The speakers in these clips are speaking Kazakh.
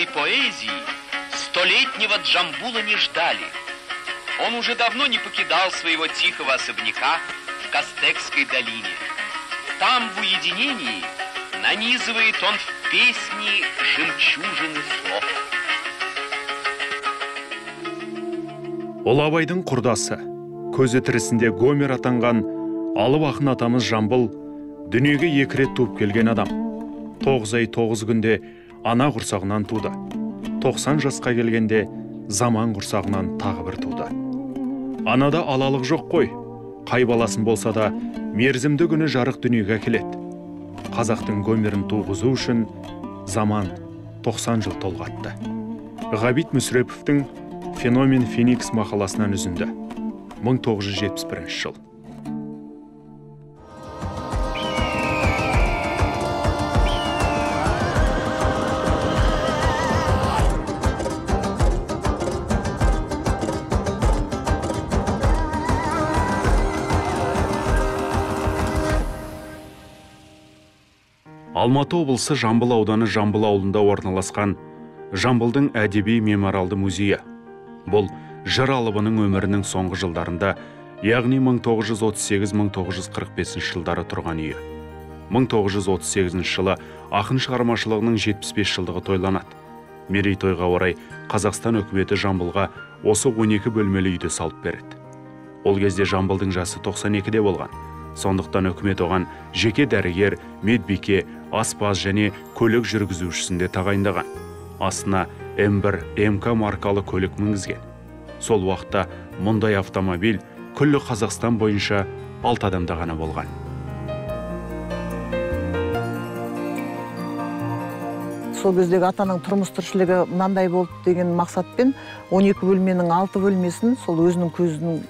русской поэзии столетнего Джамбула не ждали. Он уже давно не покидал своего тихого особняка в Кастекской долине. Там, в уединении, нанизывает он в песни жемчужины слов. Ол Абайдың құрдасы, көзі тірісінде Гомер атанған алып ақын атамыз Жамбыл дүниеге 2 рет туып келген адам. 9 ай 9 күнде ана құрсағынан туды. 90 жасқа келгенде заман құрсағынан тағы бір туды. Анада алалық жоқ қой, қай баласын болса да мерзімді күні жарық дүниеге келеді. Қазақтың Гомерін туғызу үшін заман 90 жыл толғатты. Ғабит Мүсіреповтің «Феномен Феникс» мақаласынан үзінді. 1971 жыл. Алматы облысы Жамбыл ауданы Жамбыл ауылында орналасқан Жамбылдың әдеби мемориалды музейі. Бұл жыр алыбының өмірінің соңғы жылдарында, яғни 1938-1945 жылдары тұрған үйі. 1938 жылы ақын шығармашылығының 75 жылдығы тойланады. Мерейтойға орай Қазақстан үкіметі Жамбылға осы 12 бөлмелі үйді салып береді. Ол кезде Жамбылдың жасы 92-де болған. Сондықтан үкімет оған жеке дәрігер, медбике, аспаз және көлік жүргізушісінде тағайындаған. Астына М1, МК маркалы көлік мінгізген. Сол уақытта мұндай автомобиль күллі Қазақстан бойынша 6 адамда ғана болған. Сол кездегі атаның тұрмыс тіршілігі мынандай болды деген мақсатпен 12 бөлменің 6 бөлмесін сол өзінің көзінің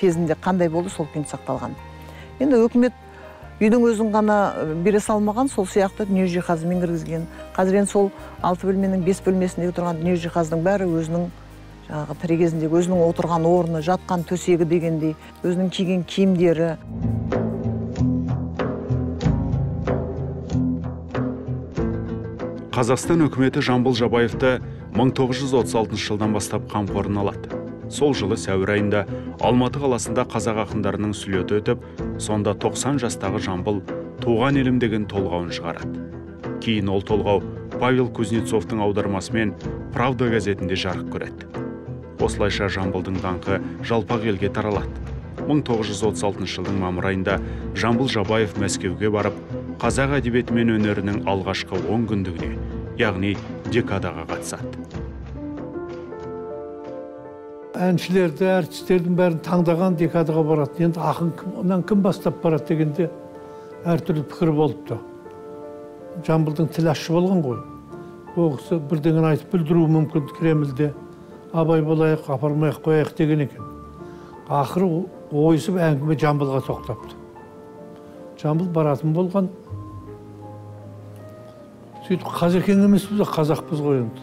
кезінде қандай болды сол күйінде сақталған. Енді өкімет үйдің өзін ғана бере салмаған, сол сияқты дүние жиһазымен кіргізген. Қазір сол 6 бөлменің 5 бөлмесіндегі тұрған дүние жиһаздың бәрі өзінің тірі кезіндегі өзінің отырған орны, жатқан төсегі дегендей, өзінің киген киімдері. Қазақстан үкіметі Жамбыл Жабаевты 1936 жылдан бастап қамқорына алады. Сол жылы сәуір айында Алматы қаласында қазақ ақындарының слеті өтіп, сонда 90 жастағы Жамбыл туған елім деген толғауын шығарады. Кейін ол толғау Павел Кузнецовтың аудармасымен Правда газетінде жарық көреді. Осылайша Жамбылдың даңқы жалпақ елге таралады. 1936 жылдың мамыр айында Жамбыл Жабаев Мәскеуге барып, қазақ әдебиеті мен өнерінің алғашқы 10 күндігіне, яғни декадаға қатысады. Әншілерді, әртістердің бәрін таңдаған декадаға барады. Енді ақын онан кім бастап барады дегенде әртүрлі пікір болыпты. Жамбылдың тіл ашы болған ғой. Ол кісі бірдеңені айтып білдіруі мүмкін Кремльде. Абай болайық, апармайық қояйық деген екен. Ақыры ойысып әңгіме Жамбылға тоқтапты. Жамбыл баратын болған. Сөйтіп қазекең емеспіз, қазақпыз ғой енді.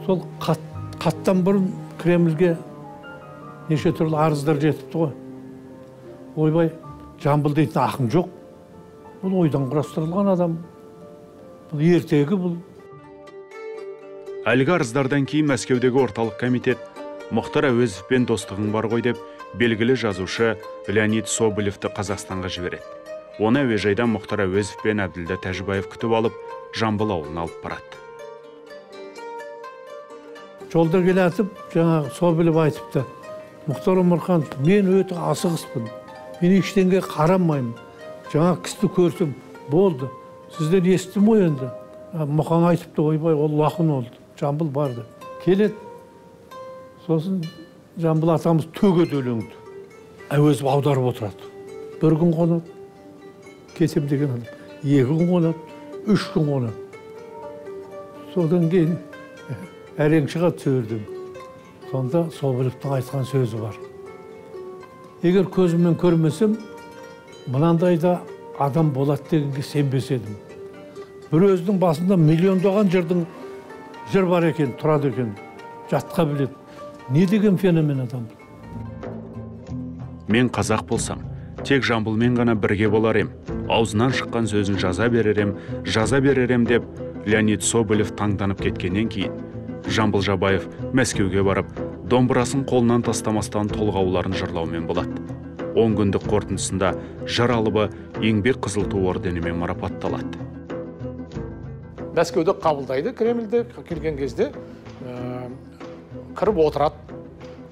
Сол қаттан бұрын Кремльге неше түрлі арыздар жетіпті ғой. Ойбай, Жамбыл дейтін ақын жоқ. Бұл ойдан құрастырылған адам. Бұл ертегі бұл. Әлгі арыздардан кейін Мәскеудегі орталық комитет Мұхтар Әуезовпен достығың бар ғой деп, белгілі жазушы Леонид Соболевті Қазақстанға жібереді. Оны әуежайдан Мұхтар Әуезов пен Әбділда Тәжібаев күтіп алып, Жамбыл ауылына алып барады. Жолда келатып, жаңағы Соболев айтыпты. Мұхтар Омархан, мен өте асығыспын. Мен ештеңеге қарамаймын. Жаңа кісіні көрсем, болды. Сізден естім ғой енді. Мұқан айтыпты, ойбай, ол лақын олды. Жамбыл барды. Келеді. Сосын Жамбыл атамыз төгеді өлеңді. Әуезов аударып отырады. Бір күн қонады. Кетем деген адам. 2 күн қонады. 3 күн қонады. Содан кейін әрең шығады сөйледім. Сонда Соболевтің айтқан сөзі бар. Егер көзіммен көрмесем, мынандайда адам болады дегенге сенбес едім. Бір өзінің басында миллиондаған жыр бар екен, тұрады екен, жатқа біледі. Не деген феномен адам? Мен қазақ болсам, тек Жамбылмен ғана бірге болар ем. Аузынан шыққан сөзін жаза беререм деп, Леонид Соболев таңданып кеткеннен кейін, Жамбыл Жабаев Мәскеуге барып, домбырасын қолынан тастамастан толғауларын жырлаумен болады. 10 күндік қорытындысында жыр алыбы еңбек қызыл ту орденімен марапатталады. Мәскеуде қабылдайды, Кремльде келген кезде кіріп отырады.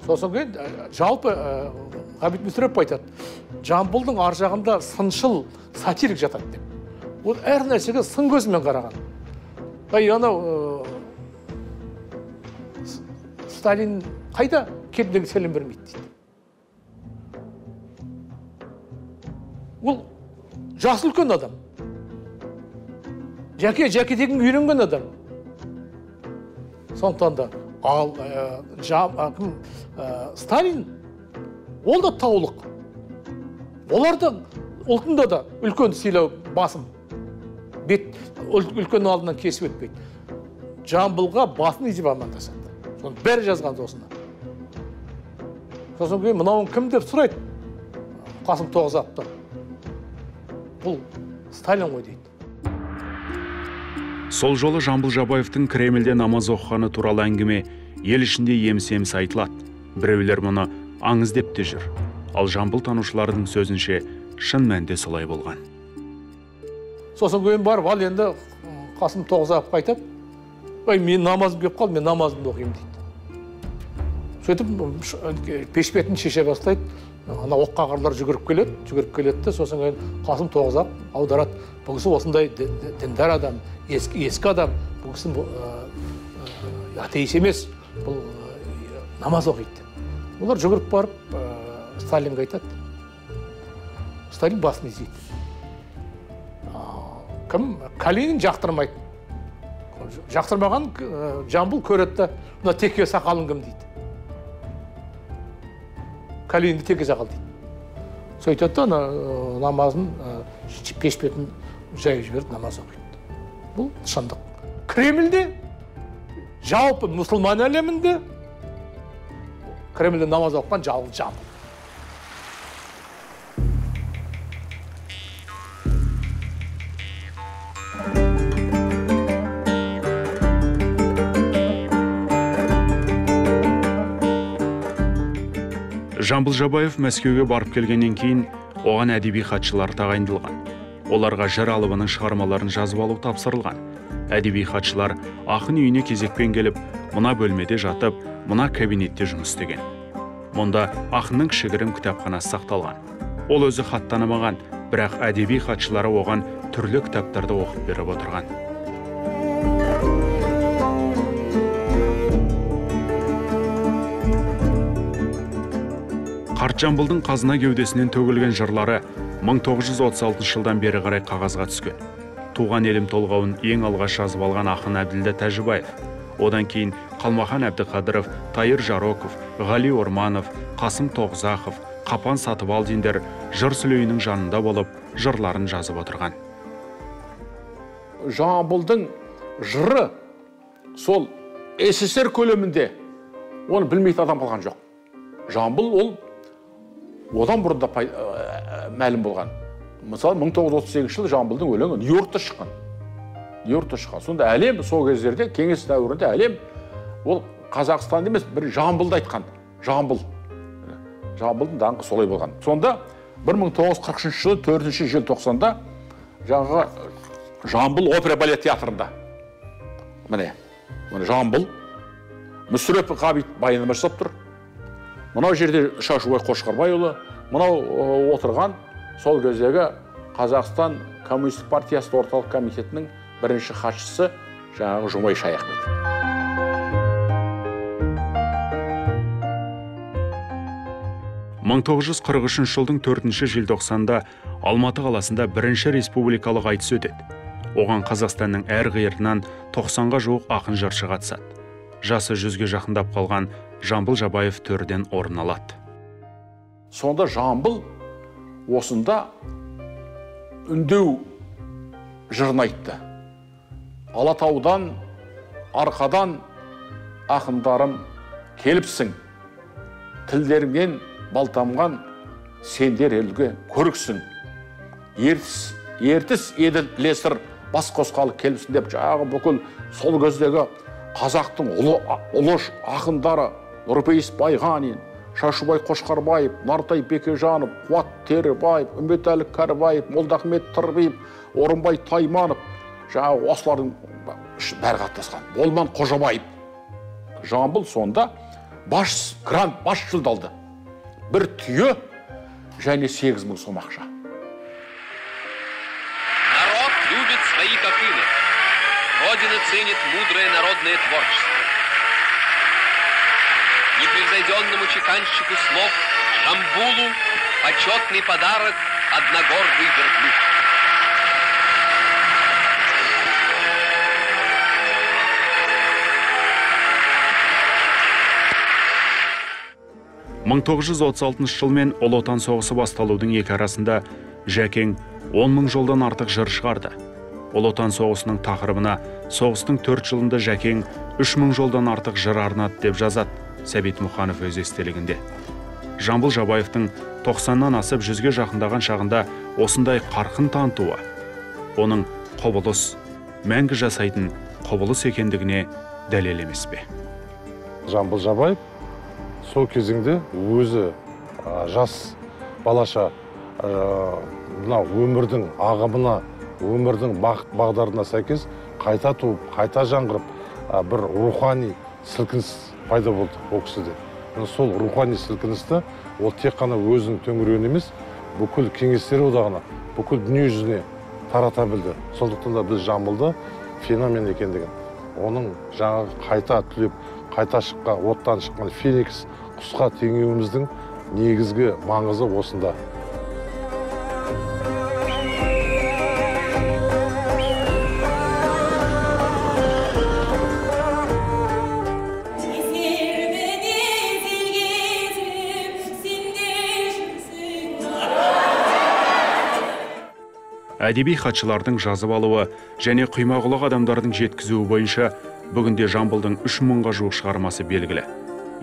Сосын кейін жалпы Ғабит Мүсірепов айтады, Жамбылдың ар жағында сыншыл сатирик жатады деп. Ол әр нәрсеге сын көзімен қараған. Анау Сталин қайда келдегі сәлем бермейді дейді. Ол жасы үлкен адам. Жәке деген үйренген адам. Сондықтан да ал Сталин ол да таулық. Оларда ұлтында да үлкен сыйлау басым. Бет үлкен алдынан кесіп өтпейді. Жамбылға басын изеп амандасады. Соны бәрі жазған осында. Сосын кейін мынауын кім деп сұрайды? Қасым Тоғызақовтан. Бұл Сталин ғой дейді. Сол жолы Жамбыл Жабаевтың Кремльде намаз оқығаны туралы әңгіме ел ішінде еміс-еміс айтылады. Біреулер мұны аңыз деп те жүр. Ал Жамбыл танушылардың сөзінше шын мәнде солай болған. Сосын кейін барып, ал енді Қасым Тоғызақов айтады, мен намазым кеп қалды, мен намазымды оқимын дейді. Сөйтіп пешпетін шеше бастайды, ана оққағарлар жүгіріп келеді, сосын кейін Қасым Тоғызақов аударады. Бұл кісі осындай діндар адам, ескі адам, бұл кісі атеист емес, бұл намаз оқиды. Олар жүгіріп барып Сталинге айтады. Сталин басын изейді. Кім? Калинин жақтырмайды. Жақтырмаған Жамбыл көреді, мына теке сақалың кім дейді. Калининді теке сақал дейді. Сөйтеді, намазын пешпетін жайып жіберді, намаз оқиды. Бұл шындық. Кремльде, жалпы мұсылман әлемінде Кремльде намаз оқыған жалғыз Жамбыл. Жамбыл Жабаев Мәскеуге барып келгеннен кейін оған әдеби хатшылар тағайындалған. Оларға жыр алыбының шығармаларын жазып алу тапсырылған. Әдеби хатшылар ақын үйіне кезекпен келіп, мұна бөлмеде жатып, мұна кабинетте жұмыс істеген. Мұнда ақынның кішігірім кітапханасы сақталған. Ол өзі хат танымаған, бірақ әдеби хатшылары оған түрлі кітаптарды оқып беріп отырған. Қарт Жамбылдың қазына кеудесінен төгілген жырлары 1936 жылдан бері қарай қағазға түскен. Туған елім толғауын ең алғаш жазып алған ақын Әбділда Тәжібаев. Одан кейін Қалмахан Әбдіқадыров, Тайыр Жароков, Ғали Орманов, Қасым Тоғызақов, Қапан Сатыбалдиндер жыр сүлейінің жанында болып, жырларын жазып отырған. Жамбылдың жыры сол СССР көлемінде оны білмейтін адам қалған жоқ. Жамбыл ол одан бұрында мәлім болған. Мысалы, 1938 жылы Жамбылдың өлеңі Нью-Йоркта шыққан. Сонда әлем, сол кездерде, кеңес дәуірінде әлем, ол Қазақстан емес, бір Жамбылды айтқан. Жамбылдың даңқы солай болған. Сонда 1940 жылы 4 желтоқсанда жаңағы Жамбыл опера балет театрында. Міне Жамбыл, Мүсірепов Ғабит баяндама жасап тұр. Мынау жерде Шашубай Қошқарбайұлы, мынау отырған сол кездегі Қазақстан Коммунистік партиясы орталық комитетінің бірінші хатшысы жаңағы Жұмай Шаяхмет. Мың 1943 жылдың 4 желтоқсанда Алматы қаласында бірінші республикалық айтыс өтеді. Оған Қазақстанның әр қиырынан 90-ға жуық ақын жыршы қатысады. Жасы 100-ге жақындап қалған Жамбыл Жабаев төрден орын алады. Сонда Жамбыл осында үндеу жырын айтты. Алатаудан, арқадан ақындарым келіпсің. Тілдеріңнен балтамған сендер елге көріксің. Ертіс еділ білесір бас қосқалы келіпсін деп жаңағы бүкіл сол кездегі қазақтың ұлы ақындары Нұрпейіс Байғанин, Шашубай Қошқарбаев, Нартай Бекежанов, Қуат Терібаев, Үмбетәлі Кәрібаев, Молдахмет Тырбиев, Орынбай Тайманов, жаңағы осылардың бәрі қатысқан. Болман Қожабаев. Жамбыл сонда грант баш жүлдалды. Бір түйе және 8.000 сом ақша. Народ любит своих акынов. Родина ценит мудрое народное творчество. Непревзойденному чеканщику слов Жамбулу почетный подарок одногорбый верблюд. 1936 жылмен Ұлы Отан соғысы басталудың екі арасында Жәкең 10.000 жолдан артық жыр шығарды. Ұлы Отан соғысының тақырыбына соғыстың 4 жылында Жәкең 3.000 жолдан артық жыр арнады деп жазады Сәбит Мұқанов өз естелігінде. Жамбыл Жабаевтың 90-нан асып 100-ге жақындаған шағында осындай қарқын танытуы, оның құбылыс, мәңгі жасайтын құбылыс екендігіне дәлел емес пе? Жамбыл Жабаев сол кезеңде өзі жас балаша өмірдің ағымына, өмірдің бағдарына сәйкес қайта туып, қайта жаңғырып, бір рухани сілкініс пайда болды ол кісіде. Сол рухани сілкіністі ол тек қана өзінің төңірегіне емес, бүкіл кеңестер одағына, бүкіл дүние жүзіне тарата білді. Сондықтан да біз Жамбылда феномен екендігін, оның жаңағы қайта түлеп, қайта шыққан, оттан шыққан феникс құсқа теңеуіміздің негізгі маңызы осында. Әдеби хатшылардың жазып алуы және құймағұлақ адамдардың жеткізуі бойынша бүгінде Жамбылдың 3.000-ға жуық шығармасы белгілі.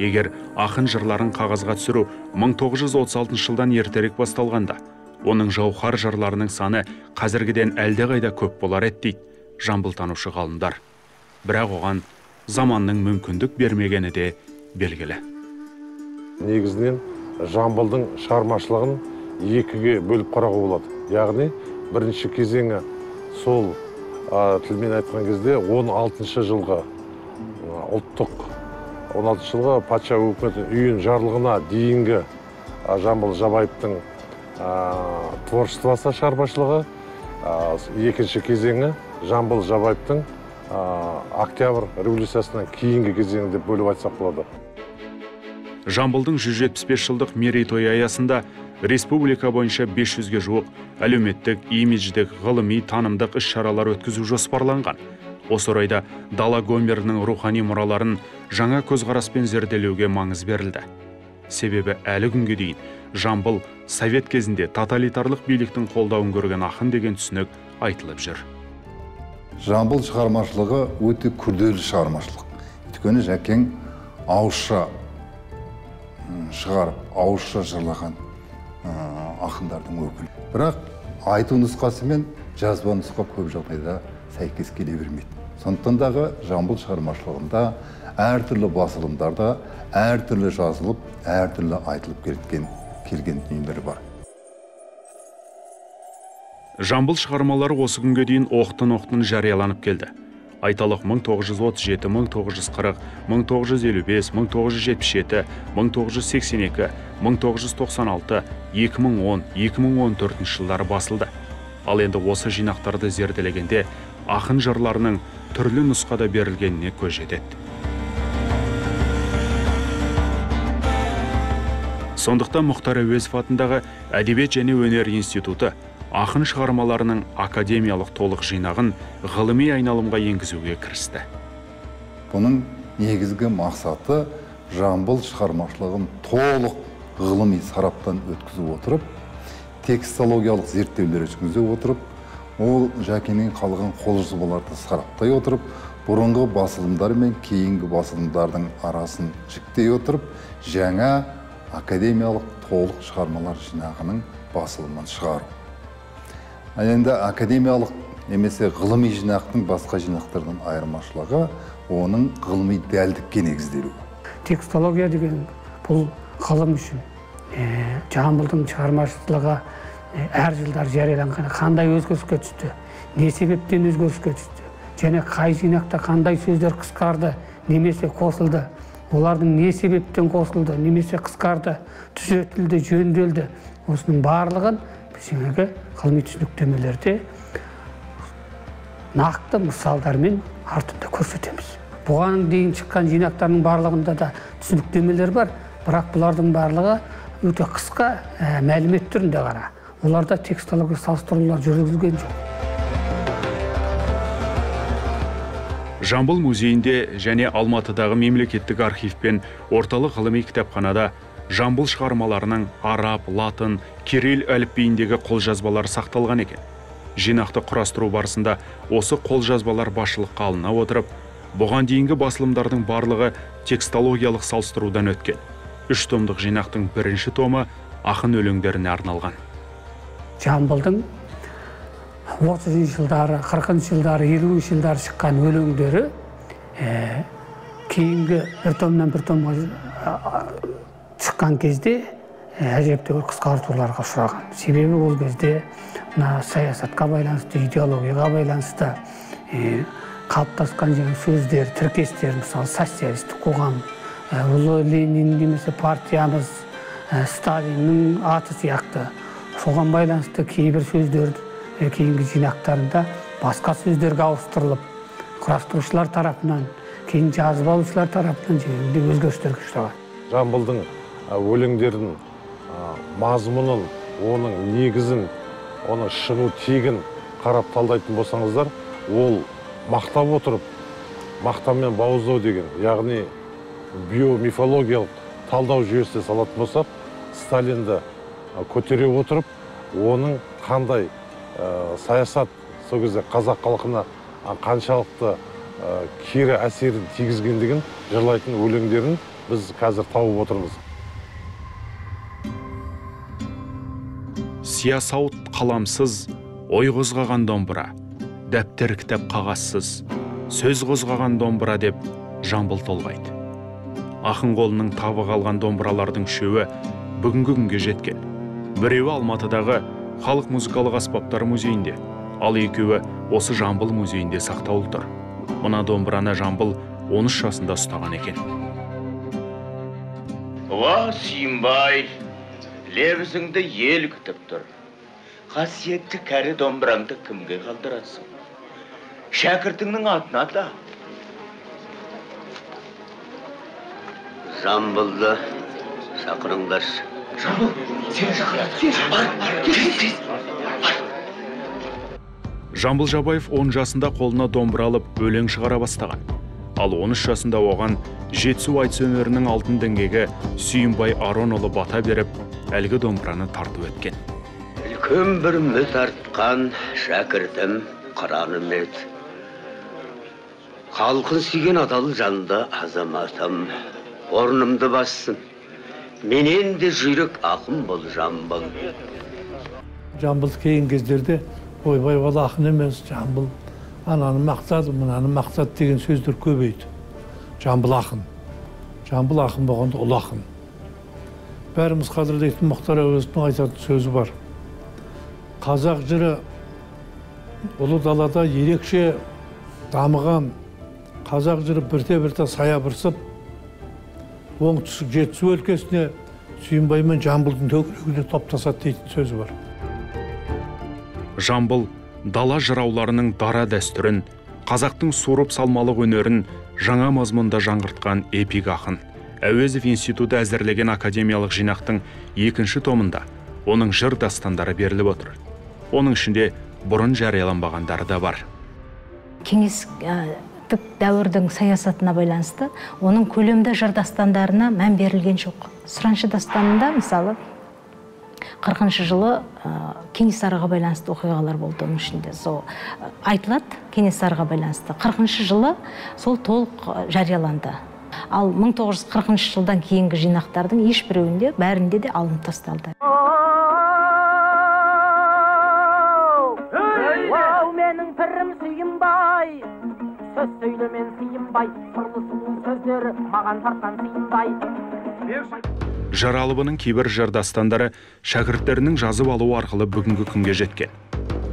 Егер ақын жырларын қағазға түсіру 1936 жылдан ертерек басталғанда, оның жауһар жырларының саны қазіргіден әлдеқайда көп болар еді дейді жамбылтанушы ғалымдар. Бірақ оған заманның мүмкіндік бермегені де белгілі. Негізінен Жамбылдың шығармашылығын екіге бөліп қарауға болады. Яғни бірінші кезеңі сол тілмен айтқан кезде 16 жылғы ұлттық 16 жылғы патша өкіметінің үйін жарлығына дейінгі Жамбыл Жабаевтың творчествосы шығармашылығы, екінші кезеңі Жамбыл Жабаевтың октябрь революциясынан кейінгі кезеңі деп бөліп айтсақ болады. Жамбылдың 175 жылдық мерейтойы аясында республика бойынша 500-ге жуық әлеуметтік, имидждік, ғылыми, танымдық іс-шаралар өткізу жоспарланған. Осы орайда дала Гомерінің рухани мұраларын жаңа көзқараспен зерделеуге маңыз берілді. Себебі әлі күнге дейін Жамбыл совет кезінде тоталитарлық биліктің қолдауын көрген ақын деген түсінік айтылып жүр. Жамбыл шығармашылығы өте күрделі шығармашылық. Өйткені Жәкең ауызша шығарып, ауызша жырлаған ақындардың өкілі. Бірақ айту нұсқасы мен жазба нұсқа көп жағдайда сәйкес келе бермейді. Сондықтан дағы Жамбыл шығармашылығында әртүрлі басылымдарда әртүрлі жазылып, әртүрлі айтылып келген дүниелер бар. Жамбыл шығармалары осы күнге дейін оқтын-оқтын жарияланып келді. Айталық 1937, 1940, 1955, 1977, 1982, 1996, 2010, 2014 жылдары басылды. Ал енді осы жинақтарды зерделегенде ақын жырларының түрлі нұсқада берілгеніне көз жетеді. Сондықтан Мұхтар Әуезов атындағы Әдебиет және өнер институты ақын шығармаларының академиялық толық жинағын ғылыми айналымға енгізуге кірісті. Бұның негізгі мақсаты Жамбыл шығармашылығын толық ғылыми сараптан өткізіп отырып, текстологиялық зерттеулер жүргізе отырып, ол Жәкеңнен қалған қолжазбаларды сараптай отырып, бұрынғы басылымдар мен кейінгі басылымдардың арасын жіктей отырып, жаңа академиялық толық шығармалар жинағының басылымын шығару. Енді академиялық немесе ғылыми жинақтың басқа жинақтардан айырмашылығы оның ғылыми дәлдікке негізделуі. Текстология деген бұл ғылым үшін Жамбылдың шығармашылығы әр жылдар жарияланған қандай өзгеріске түсті, не себептен өзгеріске түсті, және қай жинақта қандай сөздер қысқарды, немесе қосылды, олардың не себептен қосылды, немесе қысқарды, түзетілді, жөнделді. Осының барлығын біз жаңағы ғылыми түсініктемелерде нақты мысалдармен артында көрсетеміз. Бұған дейін шыққан жинақтардың барлығында да түсініктемелер бар, бірақ бұлардың барлығы өте қысқа мәлімет түрінде ғана. Оларда текстология салыстырулар жүргізілген жоқ. Жамбыл музейінде және Алматыдағы мемлекеттік архив пен орталық ғылыми кітапханада Жамбыл шығармаларының араб, латын, кирилл әліпбиіндегі қолжазбалар сақталған екен. Жинақты құрастыру барысында осы қолжазбалар басшылыққа алына отырып, бұған дейінгі басылымдардың барлығы текстологиялық салыстырудан өткен. 3 томдық жинақтың бірінші томы ақын өлеңдеріне арналған. Жамбылдың 30 жылдары, 40 жылдары, 50 жылдары шыққан өлеңдері кейінгі бір томнан бір томға шыққан кезде әжептәуір қысқартуларға ұшыраған. Себебі ол кезде саясатқа байланысты, идеологияға байланысты қалыптасқан сөздер, тіркестер, мысалы социалистік қоғам, ұлы Ленин немесе партиямыз, Сталиннің аты сияқты соған байланысты кейбір сөздер кейінгі жинақтарында басқа сөздерге ауыстырылып, құрастырушылар тарапынан, кейін жазып алушылар тарапынан жеңінде өзгерістерге ұшыраған. Жамбылдың өлеңдерін, мазмұнын, оның негізін, оның шығу тегін қарап талдайтын болсаңыздар, ол мақтап отырып, мақтамен бауыздау деген, яғни биомифологиялық талдау жүйесіне салатын болсақ, Сталинді көтере отырып, оның қандай саясат сол кезде қазақ халқына қаншалықты кері әсерін тигізгендігін жырлайтын өлеңдерін біз қазір тауып отырмыз. Сиясауыт қаламсыз, ой қозғаған домбыра, дәптер кітап қағазсыз, сөз қозғаған домбыра деп Жамбыл толғайды. Ақын қолының табы қалған домбыралардың үшеуі бүгінгі күнге жеткен. Біреуі Алматыдағы халық музыкалық аспаптар музейінде, ал екеуі осы Жамбыл музейінде сақтаулы тұр. Мына домбыраны Жамбыл 13 жасында ұстаған екен. Уа, Сүйінбай, лебізіңді ел күтіп тұр. Қасиетті кәрі домбыраңды кімге қалдырасың? Шәкіртіңнің атына да. Жамбылды шақырыңдаршы. Жамбыл, сен шақырасың. Бар. Жамбыл Жабаев 10 жасында қолына домбыра алып өлең шығара бастаған. Ал 13 жасында оған Жетісу айтыс өнерінің алтын діңгегі Сүйінбай Аронұлы бата беріп, әлгі домбыраны тартып өткен. Үлкен бір үміт артқан шәкіртім Қыран үміт. Халқын сүйген адал жанды азаматым, орнымды бассын. Менен де жүйрік ақын бол Жамбыл. Жамбыл кейін кездерде ойбай бала ақын емес, Жамбыл ананы мақтады, мынаны мақтады деген сөздер көбейді. Жамбыл ақын. Жамбыл ақын болғанда ұлы ақын. Бәріміз қадірлейтін Мұхтар Әуезовтің айтатын сөзі бар. Қазақ жыры ұлы далада ерекше дамыған, қазақ жыры бірте-бірте саябырсып, оңтүстік Жетісу өлкесіне Сүйінбай мен Жамбылдың төңірегіне топтасады дейтін сөзі бар. Жамбыл дала жырауларының дара дәстүрін, қазақтың суырып салмалық өнерін жаңа мазмұнда жаңғыртқан эпик ақын. Әуезов институты әзірлеген академиялық жинақтың 2-ші томында оның жыр дастандары беріліп отыр. Оның ішінде бұрын жарияланбағандары да бар. Кеңестік дәуірдің саясатына байланысты оның көлемді жыр дастандарына мән берілген жоқ. Сұраншы дастанында мысалы 40 жылы Кенесарыға байланысты оқиғалар болды, оның ішінде сол айтылады Кенесарыға байланысты. 40 жылы сол толық жарияланды. Ал 1940 жылдан кейінгі жинақтардың ешбіреуінде, бәрінде де алынып тасталды. Менің сағынбай, сырлы сұлу сөздері маған тартқан сыйындай. Жаралыбының кейбір жырдастандары шәкірттерінің жазып алуы арқылы бүгінгі күнге жеткен.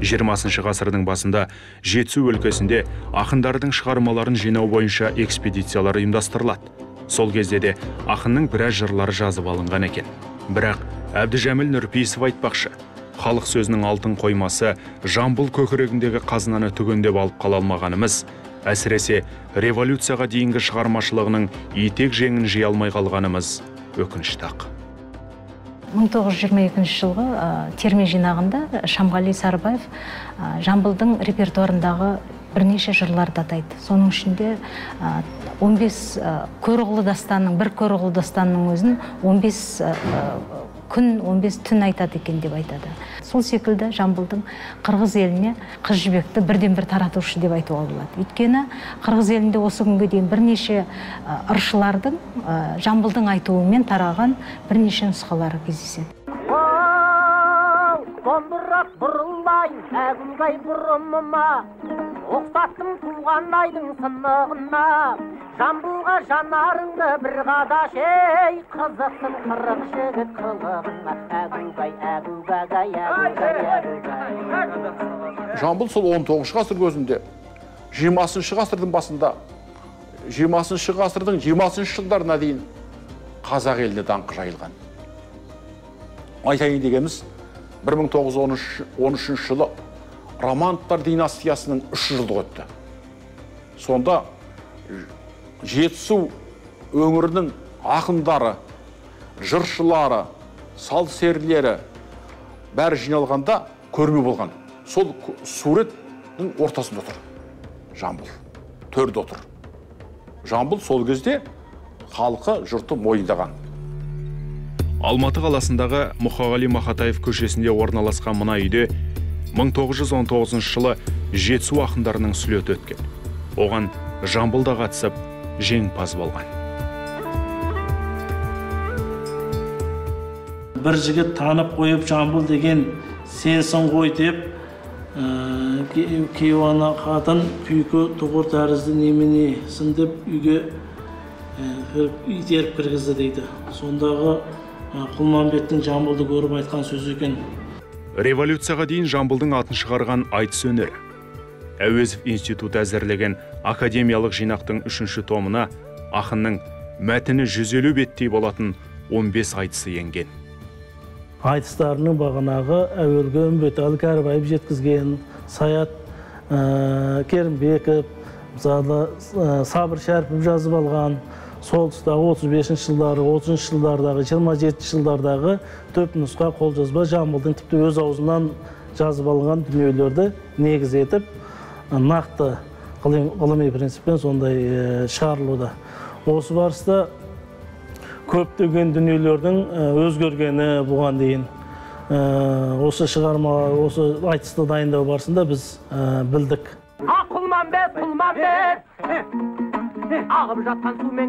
20 ғасырдың басында Жетісу өлкесінде ақындардың шығармаларын жинау бойынша экспедициялар ұйымдастырылады. Сол кезде де ақынның біраз жырлары жазып алынған екен. Бірақ Әбдіжәміл Нұрпейісов айтпақшы, халық сөзінің алтын қоймасы Жамбыл көкірегіндегі қазынаны түгендеп алып қала алмағанымыз, әсіресе революцияға дейінгі шығармашылығының етек жеңін жия алмай қалғанымыз өкінішті ақ. 1922 жылғы терме жинағында Шамғали Сарыбаев Жамбылдың репертуарындағы бірнеше жырларды атайды. Соның ішінде 15 көрұғлы дастанның, бір көрұғлы дастанның өзін 15 күн, 15 түн айтады екен деп айтады. Сол секілді Жамбылдың қырғыз еліне қыз жібекті бірден бір таратушы деп айтуға болады. Өйткені қырғыз елінде осы күнге дейін бірнеше ыршылардың Жамбылдың айтуымен тараған бірнеше нұсқалары кездеседі. Дондырап бұрылайын әгілгай бұрымыма, оқсаттым туған айдың сынығына, Жамбылға жанарыңды бір қадаш, ей, қызықсың қырық жігіт қылығына, әгілгай, әгілгай, әгілгай. Жамбыл сол 19 ғасыр көзінде, 20 ғасырдың басында, 20 ғасырдың 20 жылдарына дейін қазақ еліне даңқы жайылған. Айтайын дегеніміз, 1913 жылы Романовтар династиясының 3 жылдығы өтті. Сонда Жетісу өңірінің ақындары, жыршылары, сал-серілері бәрі жиналғанда көрме болған. Сол суреттің ортасында отыр. Жамбыл төрде отыр. Жамбыл сол кезде халқы жұрты мойындаған. Алматы қаласындағы Мұқағали Мақатаев көшесінде орналасқан мына үйде 1919 жылы Жетісу ақындарының сүлеті өткен. Оған Жамбылда қатысып, жеңімпаз болған. Бір жігіт танып қойып Жамбыл деген сенсің ғой деп, кейуана қатын күйкі тұғыр тәрізді неменесін деп үйге итеріп кіргізді дейді. Сондағы Құлманбеттің Жамбылды көріп айтқан сөзі екен. Революцияға дейін Жамбылдың атын шығарған айтыс өнері. Әуезов институты әзірлеген академиялық жинақтың 3-ші томына ақынның мәтіні 150 беттей болатын 15 айтысы енген. Айтыстарының бағанағы әуелгі Үмбетәлі Кәрібаев жеткізген, Саят Керімбеков, Сабыр Шәріпов жазып алған, сол тұстағы 35 жылдары, 30 жылдардағы, 27 жылдардағы төп нұсқа қолжазба Жамбылдың тіпті өз аузынан жазып алған дүниелерді негіз етіп, нақты ғылыми принциппен сондай шығарылуда. Осы барыста көптеген дүниелердің өзгергені бұған дейін. Осы шығарма, осы айтысты дайындау барысында біз білдік. Құлманбет! Ағып жатқан сумен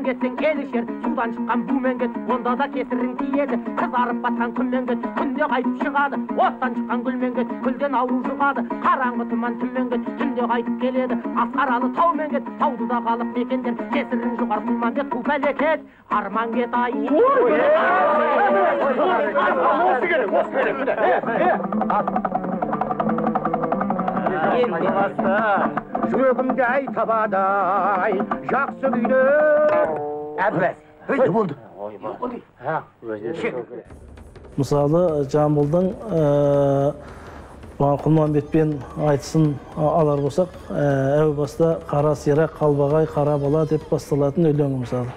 кетсең келішер, судан шыққан бумен кет, онда да кесірін тиеді. Қызарып батқан күнмен кет, күнде қайтып шығады. Оттан шыққан гүлмен кет, гүлден ауру жұғады. Қараңғы тұман түнмен кет, түнде қайтып келеді. Асқаралы таумен кет, тауды да қалып мекендер. Кесірін жұғар Құлманбет, қу пәлекет, арман кет ай. Жүрегімде ай табадай, жақсы күйді. Әббәс, өйді болды. Мысалы, Жамбылдың Құлманбетпен айтысын алар болсақ, әу баста қара сирақ, қалбағай, қара бала деп басталатын өлеңі мысалы.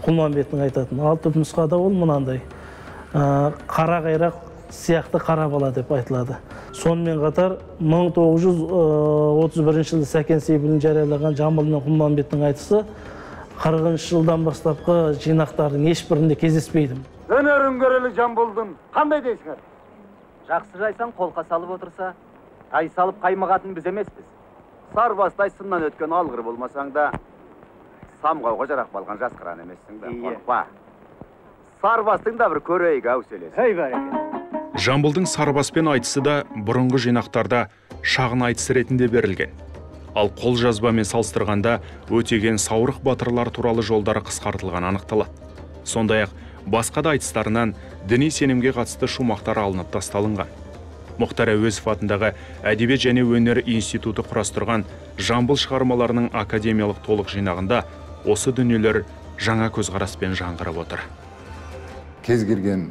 Құлманбеттің айтатын. Ал түп нұсқада ол мынандай. Қара қайрақ сияқты қара бала деп айтылады. Сонымен қатар 1931 жылы Сәкен Сейфуллин жариялаған Жамбыл мен Құлманбеттің айтысы 40 жылдан бастапқы жинақтардың ешбірінде кездеспейді. Өнерін көрелі Жамбылдың қандай дейсіңер? Жақсы жайсаң қолқа салып отырса, тай салып қаймығатын біз емеспіз. Сарбастай сыннан өткен алғыр болмасаң да, самғауға жарақ балған жас қыран емессің да, қорықпа. Сарбастың да бір көрейік әуселесі. Ей бәрекелді. Жамбылдың Сарбаспен айтысы да бұрынғы жинақтарда шағын айтыс ретінде берілген. Ал қолжазбамен салыстырғанда өтеген Саурық батырлар туралы жолдары қысқартылған анықталады. Сондай-ақ басқа да айтыстарынан діни сенімге қатысты шумақтар алынып тасталынған. Мұхтар Әуезов атындағы Әдебиет және өнер институты құрастырған Жамбыл шығармаларының академиялық толық жинағында осы дүниелер жаңа көзқараспен жаңғырып отыр. Кез келген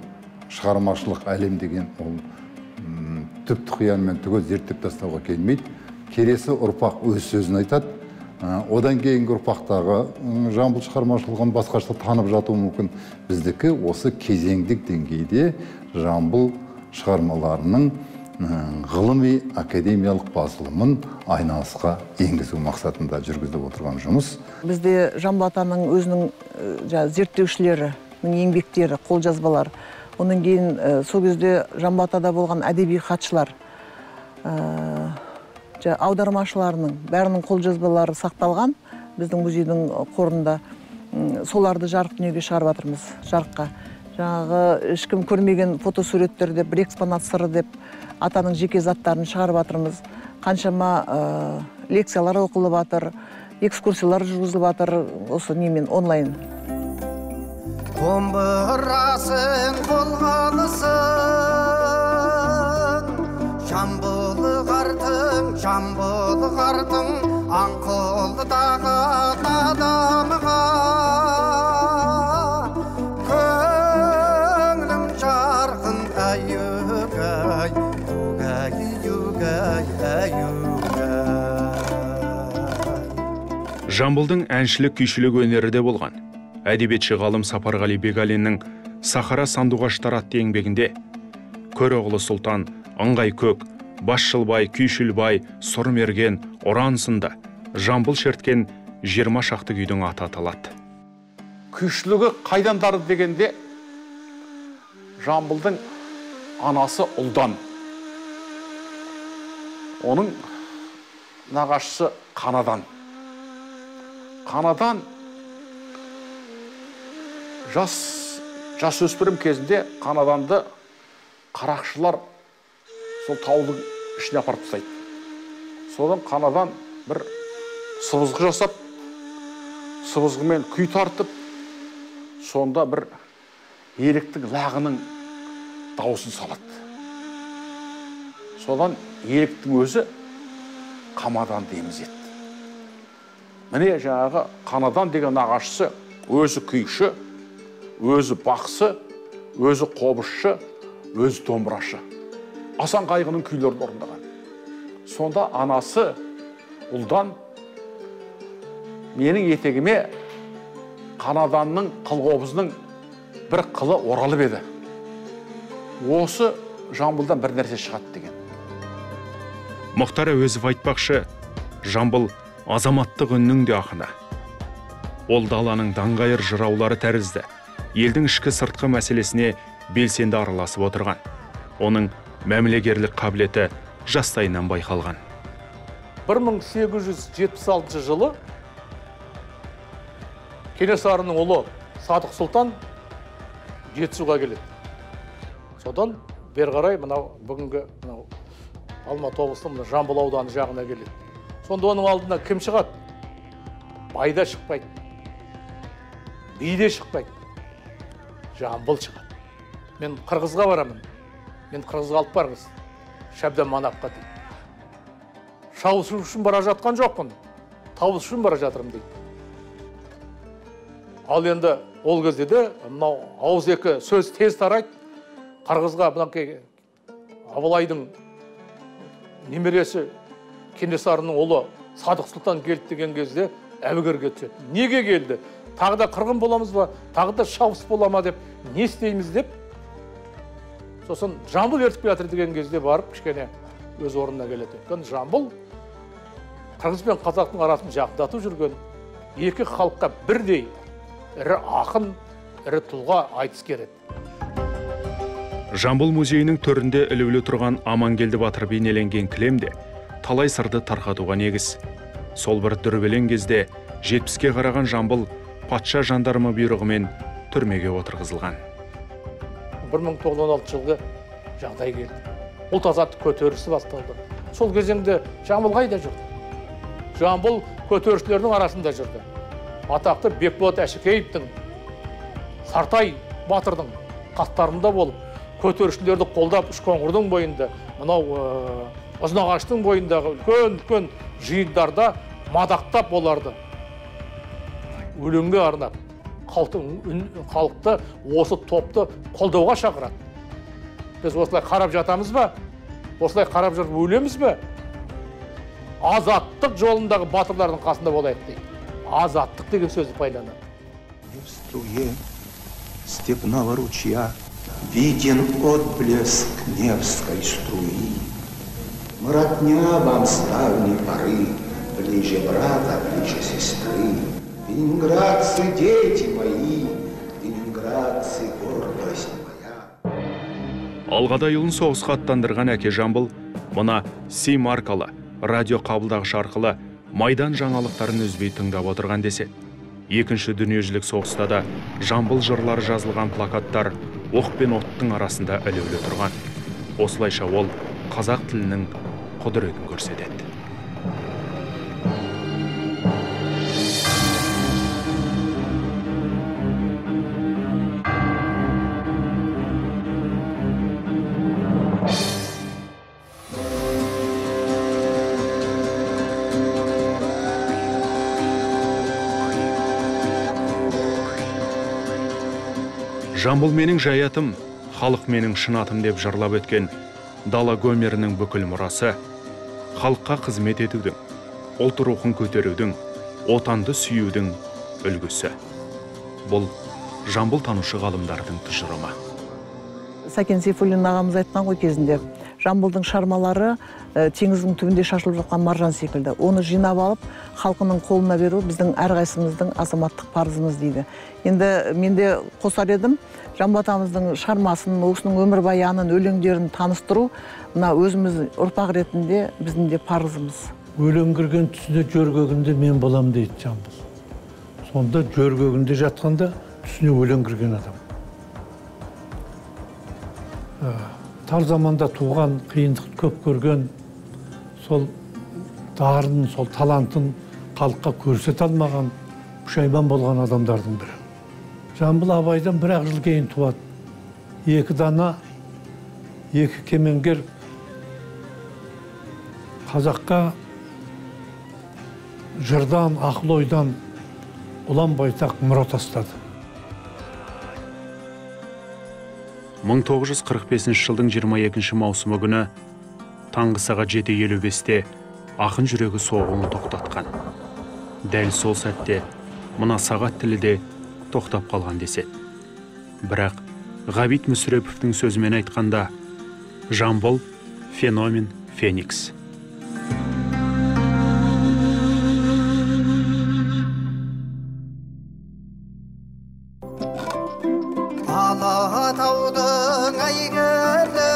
шығармашылық әлем деген ол түп тұқиянмен түгел зерттеп тастауға келмейді. Келесі ұрпақ өз сөзін айтады. Одан кейінгі ұрпақтағы жамбыл шығармашылығын басқаша танып жатуы мүмкін. Біздікі осы кезеңдік деңгейде жамбыл шығармаларының ғылыми академиялық басылымын айналысқа енгізу мақсатында жүргізіліп отырған жұмыс. Бізде Жамбыл атаның өзінің зерттеушілерінің еңбектері, қолжазбалар, онан кейін сол кезде Жамбыл атада болған әдеби хатшылар, аудармашыларының бәрінің қолжазбалары сақталған біздің музейдің қорында. Соларды жарық дүниеге шығарып жатырмыз, жарыққа. Жаңағы ешкім көрмеген фотосуреттер деп, бір экспонат сыры деп атаның жеке заттарын шығарып жатырмыз. Қаншама лекциялар оқылып жатыр, экскурсиялар жүргізіліп жатыр осы немен онлайн. Құмбырасын қолғалысын, Жамбыл қартың, аңқылдағы адамыға, көңілім жарқын әйюгай, Жамбылдың әншілік күйшілік өнері де болған. Әдебиетші ғалым Сапарғали Бегалиннің Сахара сандуғаштар атты еңбегінде Көроғлы сұлтан, Ыңғай көк, Басшылбай, Күйшілбай, Сұрмерген, Оран сынды Жамбыл шерткен 20 шақты күйдің аты аталады. Күйшілігі қайдан дарды дегенде Жамбылдың анасы Ұлдан. Оның нағашысы Қанадан. Қанадан жас өспірім кезінде Қанаданды қарақшылар сол таудың ішіне апарып тастайды. Содан Қанадан бір сыбызғы жасап, сыбызғымен күй тартып, сонда бір еліктің лағының дауысын салады. Содан еліктің өзі Қамадан дейміз еді. Міне жаңағы Қанадан деген нағашысы өзі күйші, өзі бақсы, өзі қобызшы, өзі домбырашы. Асан Қайғының күйлерін орындаған. Сонда анасы Ұлдан менің етегіме Қанаданның қыл-қобызының бір қылы оралып еді. Осы Жамбылдан бір нәрсе шығады деген. Мұхтар Әуезов айтпақшы, Жамбыл азаматтық үннің де ақыны. Ол даланың даңғайыр жыраулары тәрізді, елдің ішкі сыртқы мәселесіне белсенді араласып отырған. Оның мәмілегерлік қабілеті жастайынан байқалған. 1876 жылы Кенесарының ұлы Садық Сұлтан Жетісуға келеді. Содан бері қарай бүгінгі Алматы облысының Жамбыл ауданы жағына келеді. Сонда оның алдына кім шығады? Байда шықпайды, биде шықпайды, Жамбыл шығады. Мен Қырғызға барамын. Мен Қырғызға алып барыңыз, Шәбден Манапқа дейді. Шауышу үшін бара жатқан жоқпын, табыс үшін бара жатырмын дейді. Ал енді ол кезде де ауыз екі сөз тез тарайды. Қырғызға Абылайдың немересі Кенесарының ұлы Садық Сұлтан келді деген кезде әбігерге түседі. Неге келді? Тағы да қырғын боламыз ба? Тағы да шабыс бола ма деп, не істейміз деп. Сосын Жамбыл ертіп келатыр деген кезде барып кішкене өз орнына келеді. Өйткені Жамбыл Қырғыз бен қазақтың арасын жақындатып жүрген екі халыққа бірдей ірі ақын, ірі тұлға айтыскер еді. Жамбыл музейінің төрінде ілулі тұрған Амангелді батыр бейнеленген кілемде талай сырды тарқатуға негіз. Сол бір дүрбелең кезде 70-ке қараған Жамбыл патша жандармы бұйрығымен түрмеге отырғызылған. 1916 жылғы жағдай келді. Ұлт азаттық көтерілісі басталды. Сол кезеңде Жамбыл қайда жүр? Жамбыл көтерушілерінің арасында жүрді. Атақты Бекболат Әшікеевтің, Сартай батырдың қастарында болып, көтерушілерді қолдап Үшқоңырдың бойында, мынау Ұзынағаштың бойындағы үлкен жиындарда мадақтап оларды өлеңге арнап, халықты осы топты қолдауға шақырады. Біз осылай қарап жатамыз ба? Осылай қарап жүріп өлеміз бе? Азаттық жолындағы батырлардың қасында болайық дейді. Азаттық деген сөзді пайдаланады. В струе степного ручья виден отблеск Невской струи. Мротня вам с давней поры, ближе брата, ближе сестры. Ленинградцы, дети мои, ленинградцы, гордость моя. Алғадайұлын соғысқа аттандырған әке Жамбыл, мұна Си маркалы радио қабылдағыш арқылы майдан жаңалықтарын үзбей тыңдап отырған деседі. Екінші дүниежүзілік соғыста да Жамбыл жырлары жазылған плакаттар оқ пен оттың арасында ілулі тұрған. Осылайша ол қазақ тілінің құдіретін көрсетеді. Жамбыл менің жаятым, халық менің шынатым деп жырлап өткен дала Гомерінің бүкіл мұрасы, халыққа қызмет етудің, ұлт рухын көтерудің, отанды сүюдің үлгісі. Бұл Жамбыл танушы ғалымдардың тұжырымы. Сәкен Сейфуллин ағамыз айтқан ғой кезінде, Жамбылдың шармалары теңіздің түбінде шашылып жатқан маржан секілді. Оны жинап алып, халқының қолына беру біздің әрқайсымыздың азаматтық парызымыз дейді. Енді менде қосар едім, Жамбыл атамыздың шармасын, осының өмірбаянын, өлеңдерін таныстыру, мына өзіміз ұрпақ ретінде біздің де парызымыз. Өлең кірген түсіне жөргегінде мен болам дейді Жамбыл. Сонда жөргегінде жатқанда түсіне өлең кірген адам. Тар заманда туған, қиындық көп көрген, сол дарын, сол талантын халыққа көрсете алмаған, пұшайман болған адамдардың бірі. Жамбыл абайдан бір-ақ жыл кейін туады. Екі дана, екі кемеңгер қазаққа жырдан, ақыл ойдан ұлан байтақ мұра тастады. 1945 жылдың 22 маусымы күні таңғы сағат 7:55-те ақын жүрегі соғуын тоқтатқан. Дәл сол сәтте мына сағат тілі де тоқтап қалған деседі. Бірақ Ғабит Мүсіреповтің сөзімен айтқанда, Жамбыл феномен феникс. Алатаудың әйгілі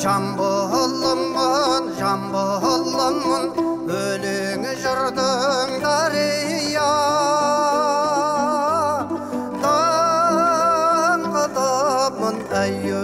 Жамбылымын, Жамбылымын, өлең жырдың дария. Даңғыдымын әйі